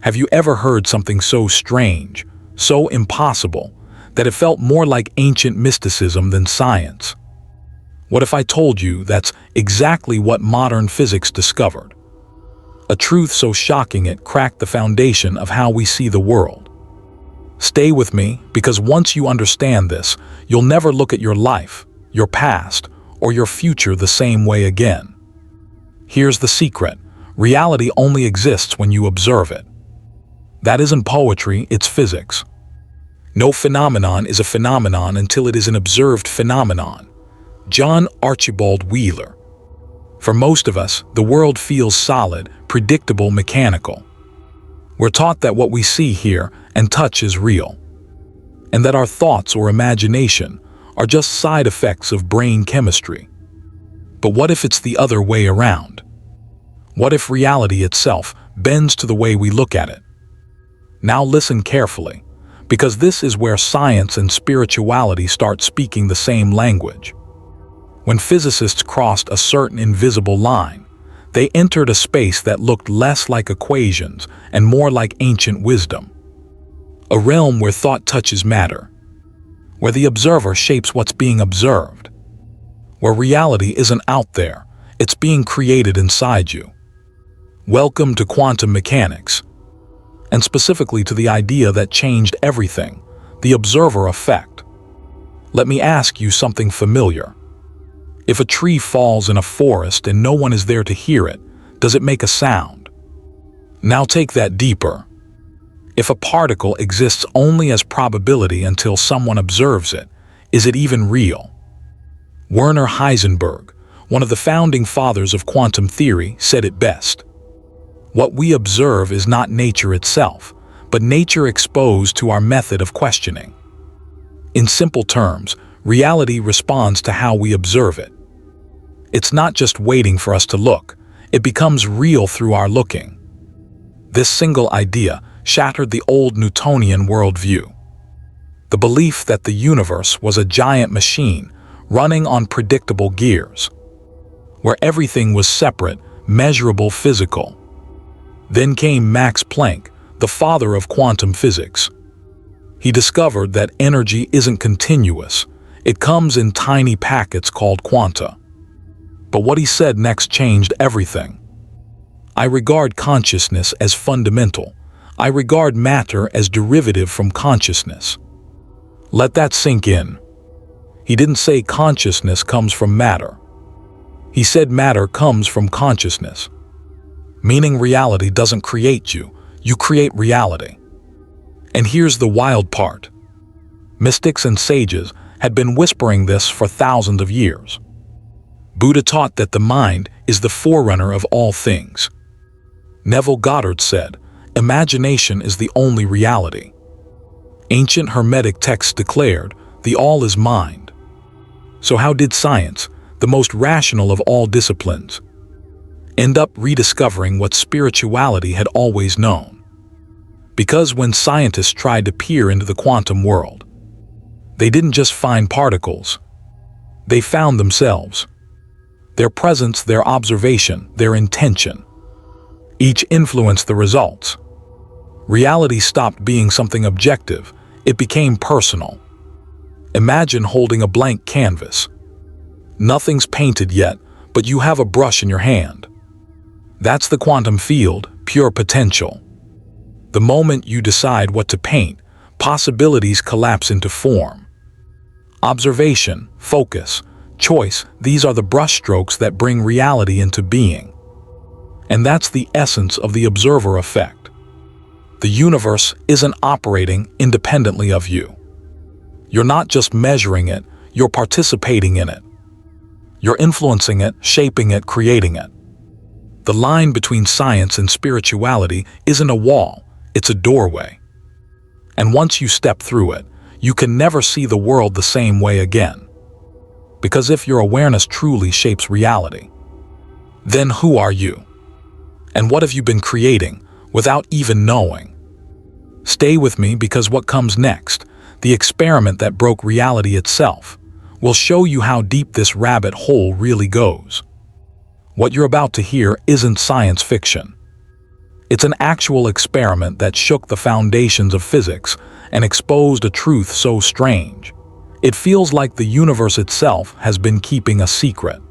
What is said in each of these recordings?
Have you ever heard something so strange, so impossible, that it felt more like ancient mysticism than science? What if I told you that's exactly what modern physics discovered? A truth so shocking it cracked the foundation of how we see the world. Stay with me, because once you understand this, you'll never look at your life, your past, or your future the same way again. Here's the secret: reality only exists when you observe it. That isn't poetry, it's physics. No phenomenon is a phenomenon until it is an observed phenomenon. John Archibald Wheeler. For most of us, the world feels solid, predictable, mechanical. We're taught that what we see, hear, and touch is real, and that our thoughts or imagination are just side effects of brain chemistry. But what if it's the other way around? What if reality itself bends to the way we look at it? Now listen carefully, because this is where science and spirituality start speaking the same language. When physicists crossed a certain invisible line, they entered a space that looked less like equations and more like ancient wisdom. A realm where thought touches matter, where the observer shapes what's being observed, where reality isn't out there, it's being created inside you. Welcome to quantum mechanics, and specifically to the idea that changed everything, the observer effect. Let me ask you something familiar. If a tree falls in a forest and no one is there to hear it, does it make a sound? Now take that deeper. If a particle exists only as probability until someone observes it, is it even real? Werner Heisenberg, one of the founding fathers of quantum theory, said it best. What we observe is not nature itself, but nature exposed to our method of questioning. In simple terms, reality responds to how we observe it. It's not just waiting for us to look, it becomes real through our looking. This single idea shattered the old Newtonian worldview. The belief that the universe was a giant machine running on predictable gears, where everything was separate, measurable, physical. Then came Max Planck, the father of quantum physics. He discovered that energy isn't continuous. It comes in tiny packets called quanta. But what he said next changed everything. I regard consciousness as fundamental. I regard matter as derivative from consciousness. Let that sink in. He didn't say consciousness comes from matter. He said matter comes from consciousness. Meaning reality doesn't create you, you create reality. And here's the wild part. Mystics and sages had been whispering this for thousands of years. Buddha taught that the mind is the forerunner of all things. Neville Goddard said, imagination is the only reality. Ancient Hermetic texts declared, the all is mind. So how did science, the most rational of all disciplines, end up rediscovering what spirituality had always known? Because when scientists tried to peer into the quantum world, they didn't just find particles. They found themselves. Their presence, their observation, their intention. Each influenced the results. Reality stopped being something objective. It became personal. Imagine holding a blank canvas. Nothing's painted yet, but you have a brush in your hand. That's the quantum field, pure potential. The moment you decide what to paint, possibilities collapse into form. Observation, focus, choice, these are the brushstrokes that bring reality into being. And that's the essence of the observer effect. The universe isn't operating independently of you. You're not just measuring it, you're participating in it. You're influencing it, shaping it, creating it. The line between science and spirituality isn't a wall, it's a doorway. And once you step through it, you can never see the world the same way again. Because if your awareness truly shapes reality, then who are you? And what have you been creating without even knowing? Stay with me, because what comes next, the experiment that broke reality itself, will show you how deep this rabbit hole really goes. What you're about to hear isn't science fiction. It's an actual experiment that shook the foundations of physics and exposed a truth so strange. It feels like the universe itself has been keeping a secret.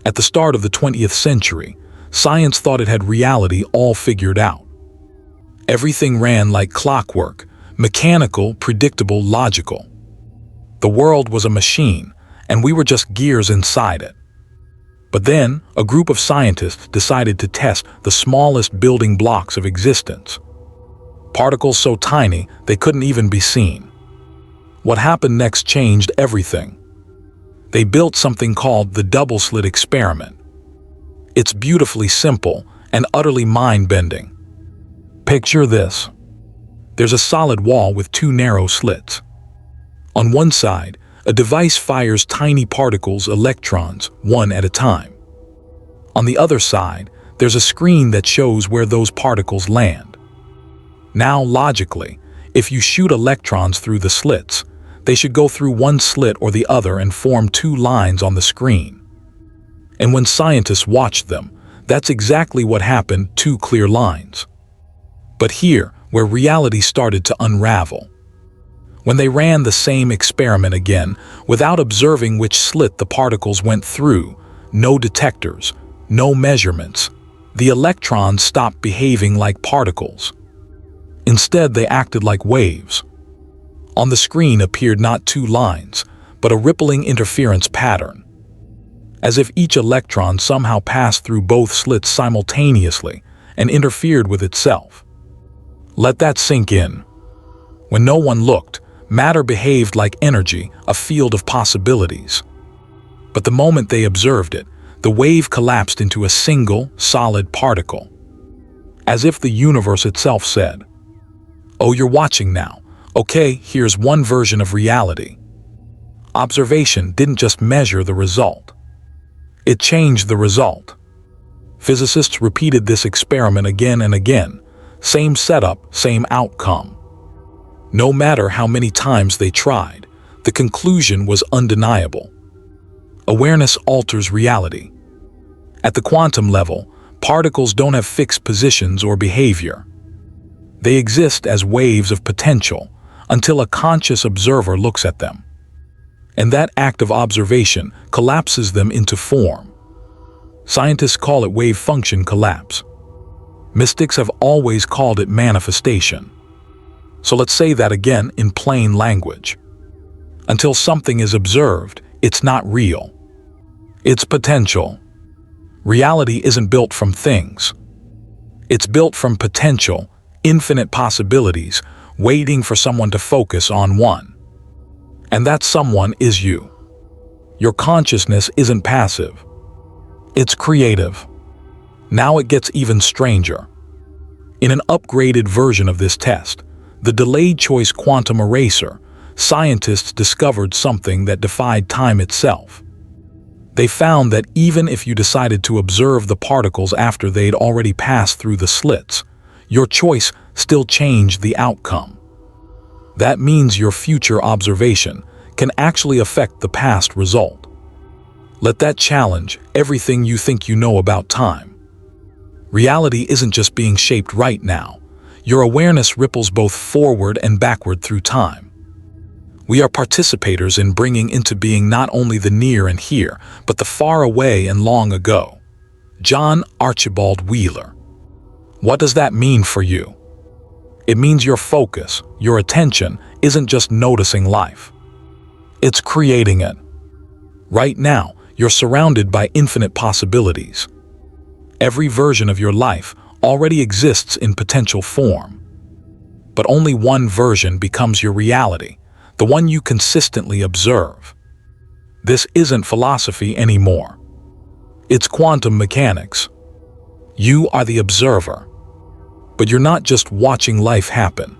At the start of the 20th century, science thought it had reality all figured out. Everything ran like clockwork, mechanical, predictable, logical. The world was a machine, and we were just gears inside it. But then, a group of scientists decided to test the smallest building blocks of existence. Particles so tiny they couldn't even be seen. What happened next changed everything. They built something called the double-slit experiment. It's beautifully simple and utterly mind-bending. Picture this. There's a solid wall with two narrow slits. On one side, a device fires tiny particles, electrons, one at a time. On the other side, there's a screen that shows where those particles land. Now, logically, if you shoot electrons through the slits, they should go through one slit or the other and form two lines on the screen. And when scientists watched them, that's exactly what happened, two clear lines. But here, where reality started to unravel. When they ran the same experiment again, without observing which slit the particles went through, no detectors, no measurements, the electrons stopped behaving like particles. Instead, they acted like waves. On the screen appeared not two lines, but a rippling interference pattern, as if each electron somehow passed through both slits simultaneously and interfered with itself. Let that sink in. When no one looked, matter behaved like energy, a field of possibilities. But the moment they observed it, the wave collapsed into a single, solid particle. As if the universe itself said, "Oh, you're watching now. Okay, here's one version of reality." Observation didn't just measure the result. It changed the result. Physicists repeated this experiment again and again. Same setup, same outcome. No matter how many times they tried, the conclusion was undeniable. Awareness alters reality. At the quantum level, particles don't have fixed positions or behavior. They exist as waves of potential until a conscious observer looks at them. And that act of observation collapses them into form. Scientists call it wave function collapse. Mystics have always called it manifestation. So let's say that again in plain language. Until something is observed, it's not real. It's potential. Reality isn't built from things. It's built from potential, infinite possibilities, waiting for someone to focus on one. And that someone is you. Your consciousness isn't passive. It's creative. Now it gets even stranger. In an upgraded version of this test, the delayed choice quantum eraser, scientists discovered something that defied time itself. They found that even if you decided to observe the particles after they'd already passed through the slits, your choice still changed the outcome. That means your future observation can actually affect the past result. Let that challenge everything you think you know about time. Reality isn't just being shaped right now. Your awareness ripples both forward and backward through time. We are participators in bringing into being not only the near and here, but the far away and long ago. John Archibald Wheeler. What does that mean for you? It means your focus, your attention, isn't just noticing life. It's creating it. Right now, you're surrounded by infinite possibilities. Every version of your life already exists in potential form. But only one version becomes your reality, the one you consistently observe. This isn't philosophy anymore. It's quantum mechanics. You are the observer. But you're not just watching life happen.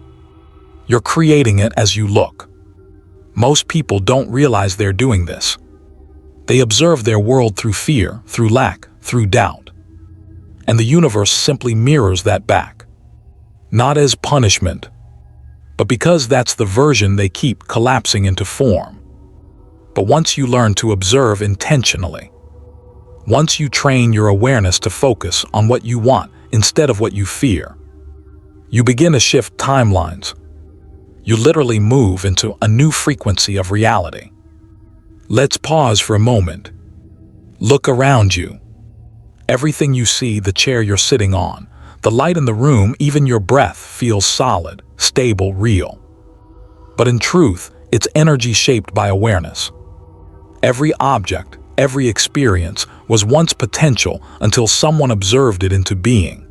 You're creating it as you look. Most people don't realize they're doing this. They observe their world through fear, through lack, through doubt. And the universe simply mirrors that back. Not as punishment, but because that's the version they keep collapsing into form. But once you learn to observe intentionally, once you train your awareness to focus on what you want instead of what you fear. You begin to shift timelines. You literally move into a new frequency of reality. Let's pause for a moment. Look around you. Everything you see, the chair you're sitting on, the light in the room, even your breath feels solid, stable, real. But in truth, it's energy shaped by awareness. Every object, every experience was once potential until someone observed it into being.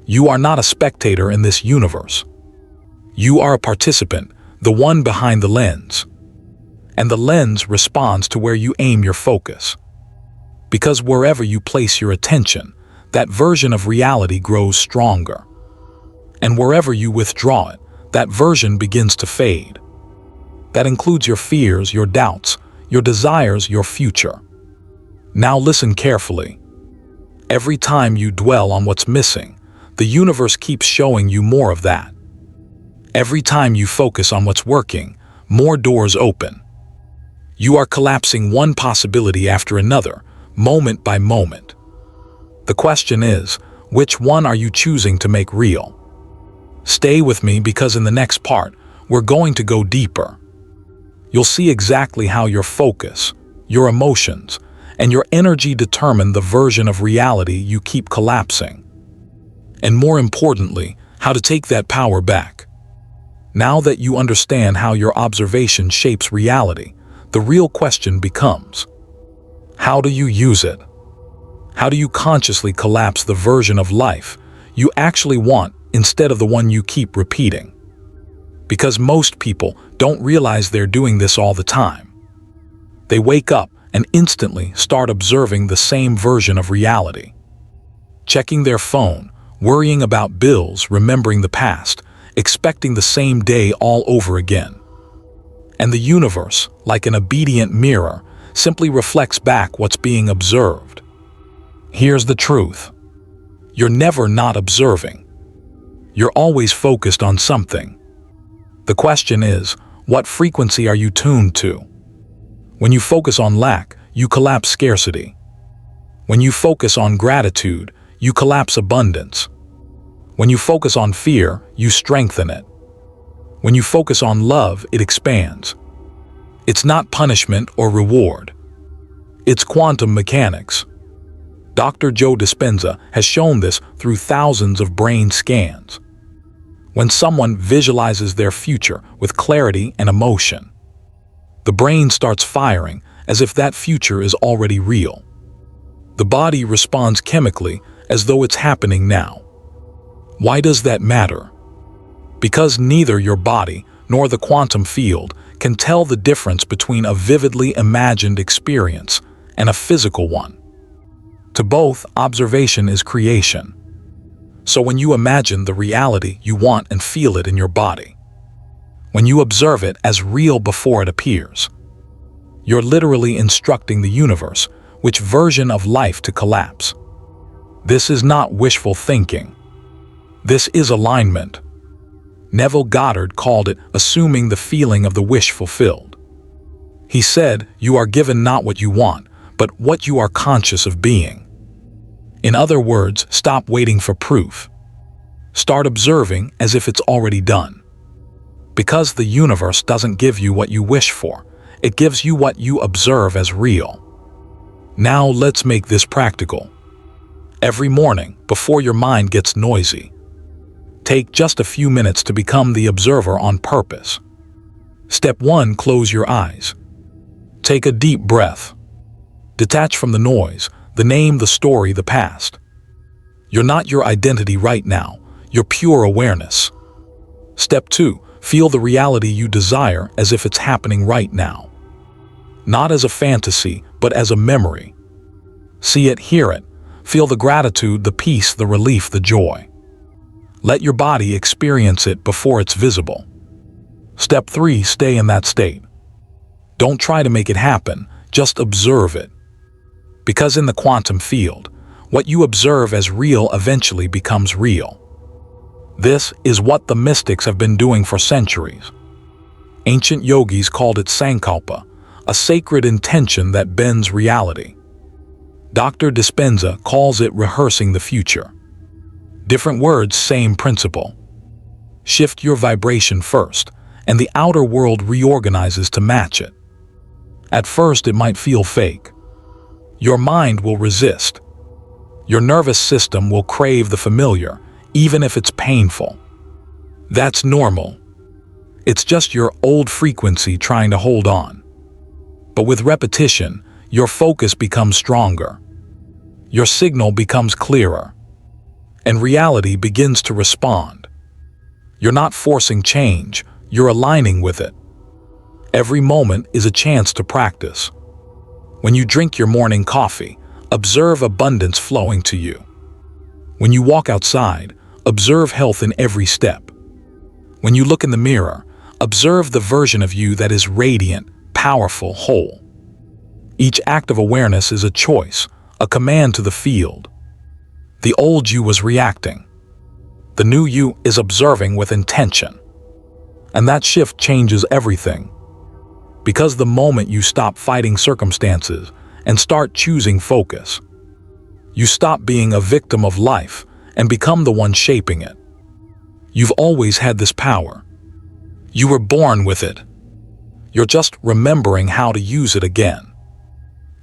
You are not a spectator in this universe. You are a participant, the one behind the lens. And the lens responds to where you aim your focus. Because wherever you place your attention, that version of reality grows stronger. And wherever you withdraw it, that version begins to fade. That includes your fears, your doubts, your desires, your future. Now listen carefully. Every time you dwell on what's missing, the universe keeps showing you more of that. Every time you focus on what's working, more doors open. You are collapsing one possibility after another, moment by moment. The question is, which one are you choosing to make real? Stay with me because in the next part, we're going to go deeper. You'll see exactly how your focus, your emotions, and your energy determine the version of reality you keep collapsing. And more importantly, how to take that power back. Now that you understand how your observation shapes reality, the real question becomes, how do you use it? How do you consciously collapse the version of life you actually want instead of the one you keep repeating? Because most people don't realize they're doing this all the time. They wake up and instantly start observing the same version of reality. Checking their phone, worrying about bills, remembering the past, expecting the same day all over again. And the universe, like an obedient mirror, simply reflects back what's being observed. Here's the truth. You're never not observing. You're always focused on something. The question is, what frequency are you tuned to? When you focus on lack, you collapse scarcity. When you focus on gratitude, you collapse abundance. When you focus on fear, you strengthen it. When you focus on love, it expands. It's not punishment or reward. It's quantum mechanics. Dr. Joe Dispenza has shown this through thousands of brain scans. When someone visualizes their future with clarity and emotion, the brain starts firing as if that future is already real. The body responds chemically as though it's happening now. Why does that matter? Because neither your body nor the quantum field can tell the difference between a vividly imagined experience and a physical one. To both, observation is creation. So when you imagine the reality, you want and feel it in your body. When you observe it as real before it appears, you're literally instructing the universe which version of life to collapse. This is not wishful thinking. This is alignment. Neville Goddard called it assuming the feeling of the wish fulfilled. He said, "You are given not what you want, but what you are conscious of being." In other words, stop waiting for proof. Start observing as if it's already done. Because the universe doesn't give you what you wish for, it gives you what you observe as real. Now let's make this practical. Every morning, before your mind gets noisy, take just a few minutes to become the observer on purpose. Step 1, close your eyes. Take a deep breath. Detach from the noise, the name, the story, the past. You're not your identity right now, you're pure awareness. Step 2, feel the reality you desire as if it's happening right now. Not as a fantasy, but as a memory. See it, hear it, feel the gratitude, the peace, the relief, the joy. Let your body experience it before it's visible. Step 3, stay in that state. Don't try to make it happen, just observe it. Because in the quantum field, what you observe as real eventually becomes real. This is what the mystics have been doing for centuries. Ancient yogis called it sankalpa, a sacred intention that bends reality. Dr. Dispenza calls it rehearsing the future. Different words, same principle. Shift your vibration first, and the outer world reorganizes to match it. At first, it might feel fake. Your mind will resist. Your nervous system will crave the familiar, even if it's painful. That's normal. It's just your old frequency trying to hold on. But with repetition, your focus becomes stronger. Your signal becomes clearer. And reality begins to respond. You're not forcing change, you're aligning with it. Every moment is a chance to practice. When you drink your morning coffee, observe abundance flowing to you. When you walk outside, observe health in every step. When you look in the mirror, observe the version of you that is radiant, powerful, whole. Each act of awareness is a choice, a command to the field. The old you was reacting. The new you is observing with intention. And that shift changes everything. Because the moment you stop fighting circumstances and start choosing focus, you stop being a victim of life and become the one shaping it. You've always had this power. You were born with it. You're just remembering how to use it again.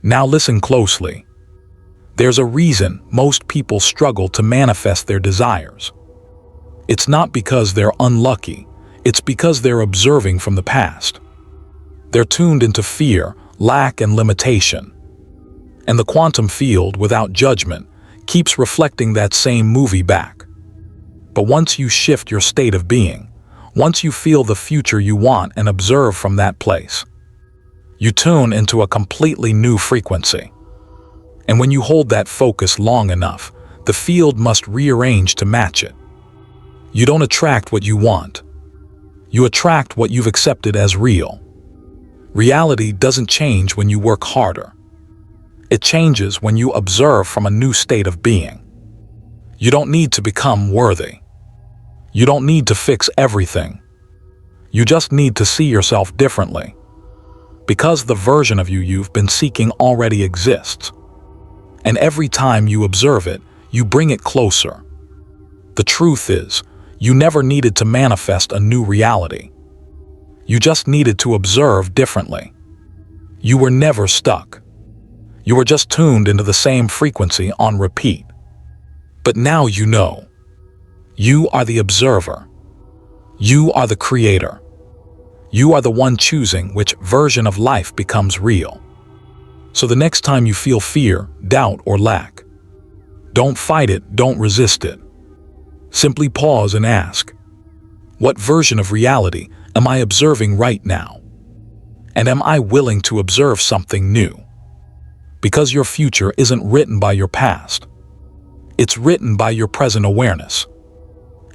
Now listen closely. There's a reason most people struggle to manifest their desires. It's not because they're unlucky, it's because they're observing from the past. They're tuned into fear, lack, and limitation. And the quantum field, without judgment, keeps reflecting that same movie back. But once you shift your state of being, once you feel the future you want and observe from that place, you tune into a completely new frequency. And when you hold that focus long enough, the field must rearrange to match it. You don't attract what you want. You attract what you've accepted as real. Reality doesn't change when you work harder. It changes when you observe from a new state of being. You don't need to become worthy. You don't need to fix everything. You just need to see yourself differently. Because the version of you you've been seeking already exists. And every time you observe it, you bring it closer. The truth is, you never needed to manifest a new reality. You just needed to observe differently. You were never stuck. You were just tuned into the same frequency on repeat. But now you know. You are the observer. You are the creator. You are the one choosing which version of life becomes real. So the next time you feel fear, doubt, or lack, don't fight it, don't resist it. Simply pause and ask, what version of reality am I observing right now? And am I willing to observe something new? Because your future isn't written by your past. It's written by your present awareness.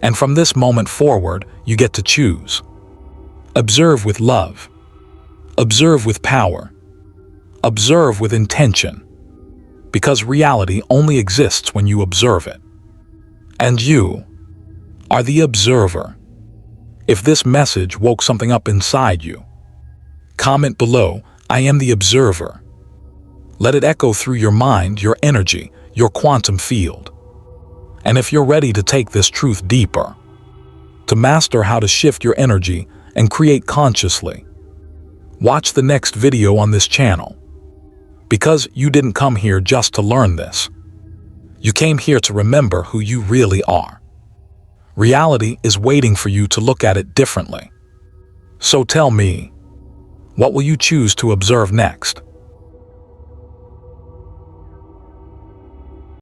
And from this moment forward, you get to choose. Observe with love. Observe with power. Observe with intention. Because reality only exists when you observe it. And you are the observer. If this message woke something up inside you, comment below, I am the observer. Let it echo through your mind, your energy, your quantum field. And if you're ready to take this truth deeper, to master how to shift your energy and create consciously, watch the next video on this channel. Because you didn't come here just to learn this. You came here to remember who you really are. Reality is waiting for you to look at it differently. So tell me, what will you choose to observe next?